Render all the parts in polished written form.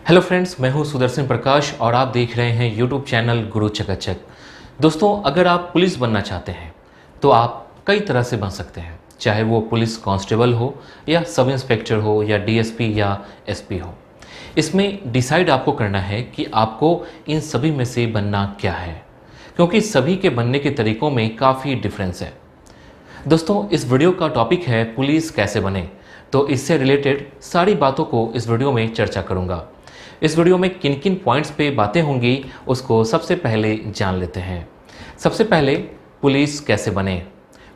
Hello friends, मैं हूं सुदर्शन प्रकाश और आप देख रहे हैं यूट्यूब चैनल गुरु चकाचक। दोस्तों, अगर आप पुलिस बनना चाहते हैं तो आप कई तरह से बन सकते हैं, चाहे वो पुलिस कांस्टेबल हो या सब इंस्पेक्टर हो या डीएसपी या एसपी हो। इसमें डिसाइड आपको करना है कि आपको इन सभी में से बनना क्या है, क्योंकि सभी के बनने के तरीकों में काफ़ी डिफरेंस है। दोस्तों, इस वीडियो का टॉपिक है पुलिस कैसे बने, तो इससे रिलेटेड सारी बातों को इस वीडियो में चर्चा करूंगा। इस वीडियो में किन किन पॉइंट्स पे बातें होंगी उसको सबसे पहले जान लेते हैं। सबसे पहले पुलिस कैसे बने,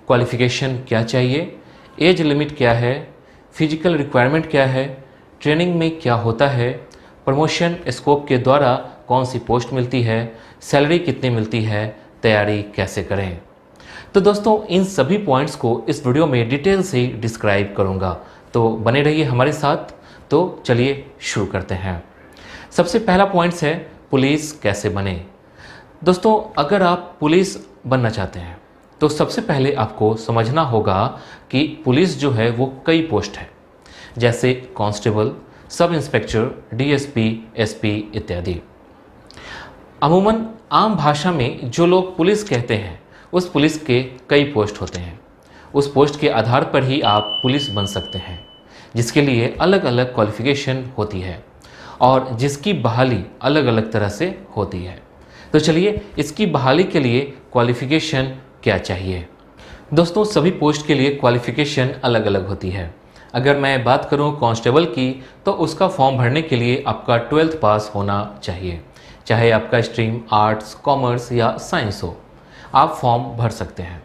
क्वालिफिकेशन क्या चाहिए, एज लिमिट क्या है, फिजिकल रिक्वायरमेंट क्या है, ट्रेनिंग में क्या होता है, प्रमोशन स्कोप के द्वारा कौन सी पोस्ट मिलती है, सैलरी कितनी मिलती है, तैयारी कैसे करें। तो दोस्तों, इन सभी पॉइंट्स को इस वीडियो में डिटेल से डिस्क्राइब करूंगा, तो बने रहिए हमारे साथ। तो चलिए शुरू करते हैं। सबसे पहला पॉइंट्स है पुलिस कैसे बने। दोस्तों, अगर आप पुलिस बनना चाहते हैं तो सबसे पहले आपको समझना होगा कि पुलिस जो है वो कई पोस्ट है, जैसे constable, sub inspector, DSP, SP इत्यादि। अमूमन आम भाषा में जो लोग पुलिस कहते हैं उस पुलिस के कई पोस्ट होते हैं। उस पोस्ट के आधार पर ही आप पुलिस बन सकते हैं, जिसके लिए अलग अलग क्वालिफिकेशन होती है और जिसकी बहाली अलग अलग तरह से होती है। तो चलिए, इसकी बहाली के लिए क्वालिफिकेशन क्या चाहिए। दोस्तों, सभी पोस्ट के लिए क्वालिफिकेशन अलग अलग होती है। अगर मैं बात करूं कांस्टेबल की, तो उसका फॉर्म भरने के लिए आपका 12th पास होना चाहिए। चाहे आपका स्ट्रीम आर्ट्स, कॉमर्स या साइंस हो, आप फॉर्म भर सकते हैं।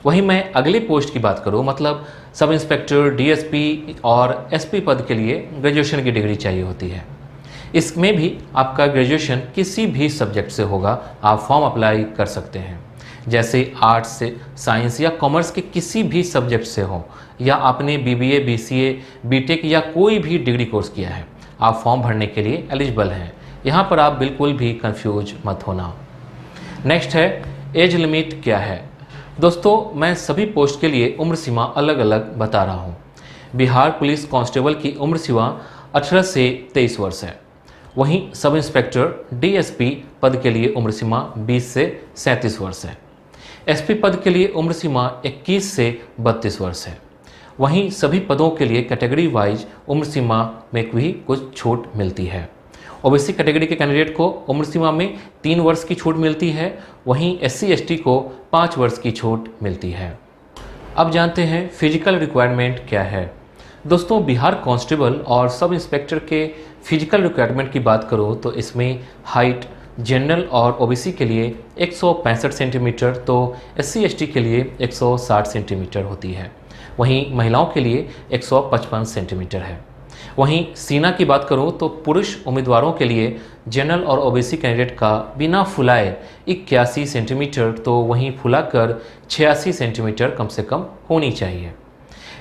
वहीं मैं अगले पोस्ट की बात करूं, मतलब सब इंस्पेक्टर, डीएसपी और एसपी पद के लिए ग्रेजुएशन की डिग्री चाहिए होती है। इसमें भी आपका ग्रेजुएशन किसी भी सब्जेक्ट से होगा, आप फॉर्म अप्लाई कर सकते हैं। जैसे आर्ट्स से, साइंस या कॉमर्स के किसी भी सब्जेक्ट से हो, या आपने बीबीए, बीसीए, बीटेक या कोई भी डिग्री कोर्स किया है, आप फॉर्म भरने के लिए एलिजिबल हैं। यहाँ पर आप बिल्कुल भी कंफ्यूज मत होना। नेक्स्ट है एज लिमिट क्या है। दोस्तों, मैं सभी पोस्ट के लिए उम्र सीमा अलग अलग बता रहा हूँ। बिहार पुलिस कांस्टेबल की उम्र सीमा 18 से 23 वर्ष है। वहीं सब इंस्पेक्टर, डीएसपी पद के लिए उम्र सीमा 20 से 37 वर्ष है। एसपी पद के लिए उम्र सीमा 21 से 32 वर्ष है। वहीं सभी पदों के लिए कैटेगरी वाइज उम्र सीमा में भी कुछ छूट मिलती है। ओबीसी कैटेगरी के कैंडिडेट को उम्र सीमा में 3 वर्ष की छूट मिलती है, वहीं एससी एसटी को 5 वर्ष की छूट मिलती है। अब जानते हैं फिजिकल रिक्वायरमेंट क्या है। दोस्तों, बिहार कांस्टेबल और सब इंस्पेक्टर के फिजिकल रिक्वायरमेंट की बात करो तो इसमें हाइट जनरल और ओबीसी के लिए 165 सेंटीमीटर, तो एससी एसटी के लिए 160 सेंटीमीटर होती है। वहीं महिलाओं के लिए 155 सेंटीमीटर है। वहीं सीना की बात करूं तो पुरुष उम्मीदवारों के लिए जनरल और ओबीसी कैंडिडेट का बिना फुलाए 81 सेंटीमीटर, तो वहीं फुलाकर 86 सेंटीमीटर कम से कम होनी चाहिए।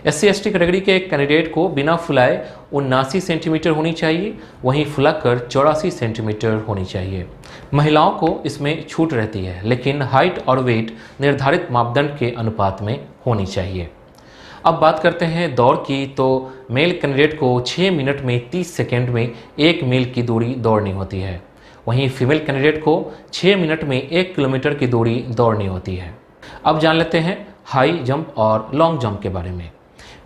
एससी एसटी कैटेगरी के कैंडिडेट को बिना फुलाए 79 सेंटीमीटर होनी चाहिए, वहीं फुलाकर 84 सेंटीमीटर होनी चाहिए। महिलाओं को इसमें छूट रहती है, लेकिन हाइट और वेट निर्धारित मापदंड के अनुपात में होनी चाहिए। अब बात करते हैं दौड़ की, तो मेल कैंडिडेट को 6 मिनट में 30 सेकेंड में 1 मील की दूरी दौड़नी होती है। वहीं फीमेल कैंडिडेट को 6 मिनट में 1 किलोमीटर की दूरी दौड़नी होती है। अब जान लेते हैं हाई जंप और लॉन्ग जंप के बारे में।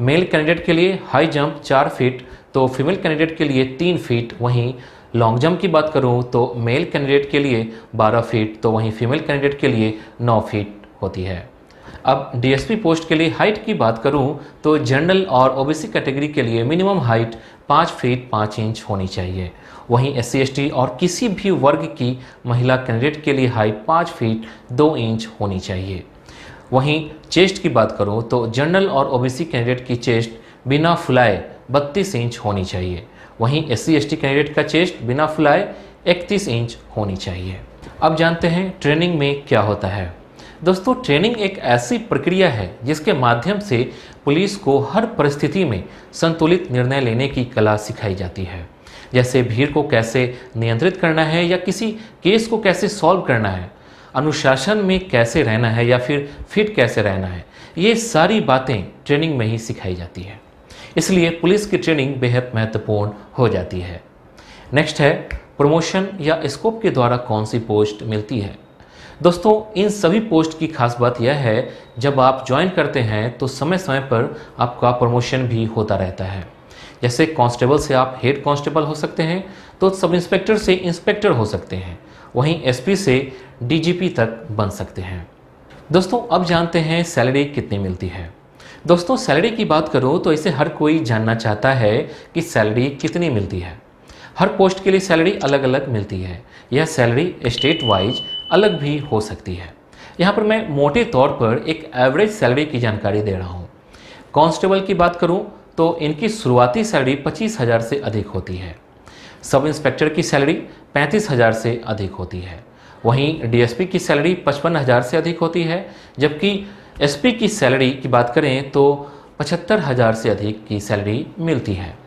मेल कैंडिडेट के लिए हाई जंप 4 फीट, तो फीमेल कैंडिडेट के लिए 3 फीट। वहीं लॉन्ग जंप की बात करूं तो मेल कैंडिडेट के लिए 12 फीट, तो वहीं फीमेल कैंडिडेट के लिए 9 फीट होती है। अब डीएसपी पोस्ट के लिए हाइट की बात करूं तो जनरल और ओबीसी कैटेगरी के लिए मिनिमम हाइट 5 फीट 5 इंच होनी चाहिए। वहीं एससी एसटी और किसी भी वर्ग की महिला कैंडिडेट के लिए हाइट 5 फीट 2 इंच होनी चाहिए। वहीं चेस्ट की बात करूं तो जनरल और ओबीसी कैंडिडेट की चेस्ट बिना फुलाए 32 इंच होनी चाहिए। वहीं एससी एसटी कैंडिडेट का चेस्ट बिना फुलाए 31 इंच होनी चाहिए। अब जानते हैं ट्रेनिंग में क्या होता है। दोस्तों, ट्रेनिंग एक ऐसी प्रक्रिया है जिसके माध्यम से पुलिस को हर परिस्थिति में संतुलित निर्णय लेने की कला सिखाई जाती है। जैसे भीड़ को कैसे नियंत्रित करना है या किसी केस को कैसे सॉल्व करना है, अनुशासन में कैसे रहना है या फिर फिट कैसे रहना है, ये सारी बातें ट्रेनिंग में ही सिखाई जाती है। इसलिए पुलिस की ट्रेनिंग बेहद महत्वपूर्ण हो जाती है। नेक्स्ट है प्रमोशन या स्कोप के द्वारा कौन सी पोस्ट मिलती है। दोस्तों इन सभी पोस्ट की खास बात यह है, जब आप ज्वाइन करते हैं तो समय समय पर आपका प्रमोशन भी होता रहता है। जैसे कांस्टेबल से आप हेड कांस्टेबल हो सकते हैं, तो सब इंस्पेक्टर से इंस्पेक्टर हो सकते हैं, वहीं एसपी से डीजीपी तक बन सकते हैं। दोस्तों अब जानते हैं सैलरी कितनी मिलती है। दोस्तों सैलरी की बात करूं तो इसे हर कोई जानना चाहता है कि सैलरी कितनी मिलती है। हर पोस्ट के लिए सैलरी अलग अलग मिलती है। यह सैलरी स्टेट वाइज अलग भी हो सकती है। यहाँ पर मैं मोटे तौर पर एक एवरेज सैलरी की जानकारी दे रहा हूँ। कांस्टेबल की बात करूँ तो इनकी शुरुआती सैलरी 25,000 से अधिक होती है। सब इंस्पेक्टर की सैलरी 35,000 से अधिक होती है। वहीं डीएसपी की सैलरी 55,000 से अधिक होती है, जबकि एसपी की सैलरी की बात करें तो 75,000 से अधिक की सैलरी मिलती है।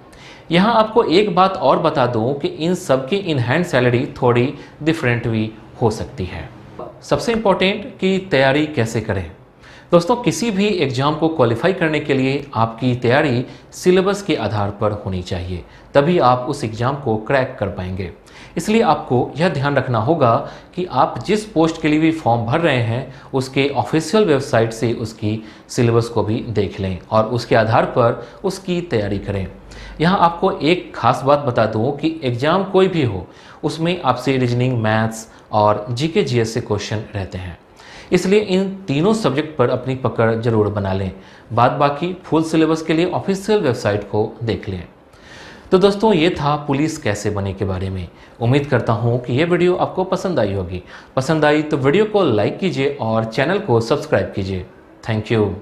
यहाँ आपको एक बात और बता दूँ कि इन सब की इन हैंड सैलरी थोड़ी डिफरेंट भी हो सकती है। सबसे इम्पोर्टेंट कि तैयारी कैसे करें। दोस्तों किसी भी एग्ज़ाम को क्वालिफाई करने के लिए आपकी तैयारी सिलेबस के आधार पर होनी चाहिए, तभी आप उस एग्ज़ाम को क्रैक कर पाएंगे। इसलिए आपको यह ध्यान रखना होगा कि आप जिस पोस्ट के लिए भी फॉर्म भर रहे हैं उसके ऑफिशियल वेबसाइट से उसकी सिलेबस को भी देख लें और उसके आधार पर उसकी तैयारी करें। यहाँ आपको एक खास बात बता दूँ कि एग्ज़ाम कोई भी हो उसमें आपसे रीजनिंग, मैथ्स और जीके जीएस से क्वेश्चन रहते हैं, इसलिए इन तीनों सब्जेक्ट पर अपनी पकड़ जरूर बना लें। बाद बाकी फुल सिलेबस के लिए ऑफिशियल वेबसाइट को देख लें। तो दोस्तों ये था पुलिस कैसे बने के बारे में। उम्मीद करता हूँ कि ये वीडियो आपको पसंद आई होगी। पसंद आई तो वीडियो को लाइक कीजिए और चैनल को सब्सक्राइब कीजिए। Thank you.